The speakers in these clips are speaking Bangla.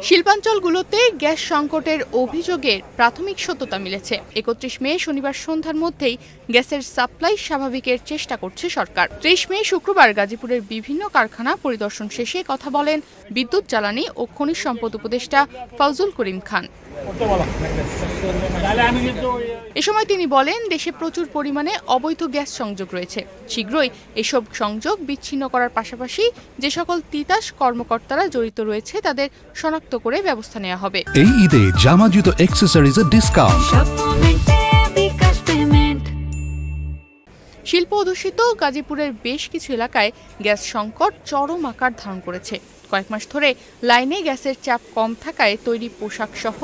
শিল্পাঞ্চলগুলোতে গ্যাস সংকটের অভিযোগের প্রাথমিক সত্যতা মিলেছে। ৩১ মে শনিবার সন্ধ্যার মধ্যেই গ্যাসের সাপ্লাই স্বাভাবিকের চেষ্টা করছে সরকার। ৩০ মে শুক্রবার গাজীপুরের বিভিন্ন কারখানা পরিদর্শন শেষে কথা বলেন বিদ্যুৎ, জ্বালানি ও খনিজ সম্পদ উপদেষ্টা ফজলুল করিম খান। এ সময় তিনি বলেন, দেশে প্রচুর পরিমাণে অবৈধ গ্যাস সংযোগ রয়েছে। শীঘ্রই এসব সংযোগ বিচ্ছিন্ন করার পাশাপাশি যে সকল তিতাস কর্মকর্তারা জড়িত রয়েছে তাদের শনাক্ত করে ব্যবস্থা নেওয়া হবে। এই ঈদে জামা জুতো অ্যাকসেসরিজের ডিসকাউন্ট। শিল্প অধ্যুষিত গাজীপুরের বেশ কিছু এলাকায় গ্যাস সংকট চরম আকার ধারণ করেছে। কয়েক মাস ধরে লাইনে গ্যাসের চাপ কম থাকায় তৈরি পোশাক সহ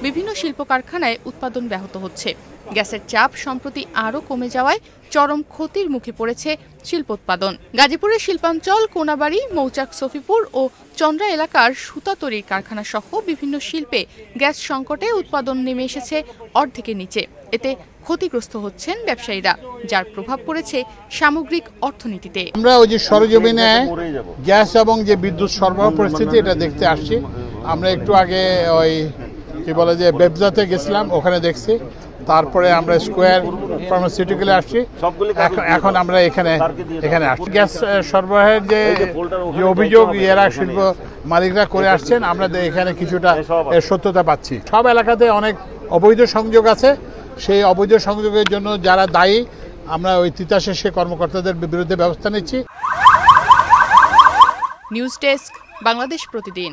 বিভিন্ন শিল্প কারখানায় উৎপাদন ব্যাহত হচ্ছে। গ্যাসের চাপ সম্প্রতি আরও কমে যাওয়ায় চরম ক্ষতির মুখে পড়েছে শিল্পোৎপাদন। গাজীপুরের শিল্পাঞ্চল, কোনাবাড়ি, মৌচাক, সফিপুর ও চন্দ্রা এলাকার সুতা তৈরির কারখানা সহ বিভিন্ন শিল্পে গ্যাস সংকটে উৎপাদন নেমে এসেছে অর্ধেকের নিচে। এতে ক্ষতিগ্রস্ত হচ্ছেন ব্যবসায়ীরা, যার প্রভাব পড়েছে সামগ্রিক অর্থনীতিতে। আমরা ওই যে সরেজমিনে গ্যাস এবং যে বিদ্যুৎ সরবরাহ পরিস্থিতি এটা দেখতে আসছি। আমরা একটু আগে ওই কি বলে যে বেবজাতে গেছিলাম, ওখানে দেখছি। তারপরে আমরা স্কোয়ার ফার্মাসিউটিক্যালে আসছি। এখন আমরা এখানে আসছি। গ্যাস সরবরাহের যে অভিযোগ এরা শিল্প মালিকরা করে আসছেন, আমরা এখানে কিছুটা সত্যতা পাচ্ছি। সব এলাকাতে অনেক অবৈধ সংযোগ আছে। সেই অবৈধ সংযোগের জন্য যারা দায়ী, আমরা ওই তিতাসের সে কর্মকর্তাদের বিরুদ্ধে ব্যবস্থা নিচ্ছি। নিউজ ডেস্ক, বাংলাদেশ প্রতিদিন।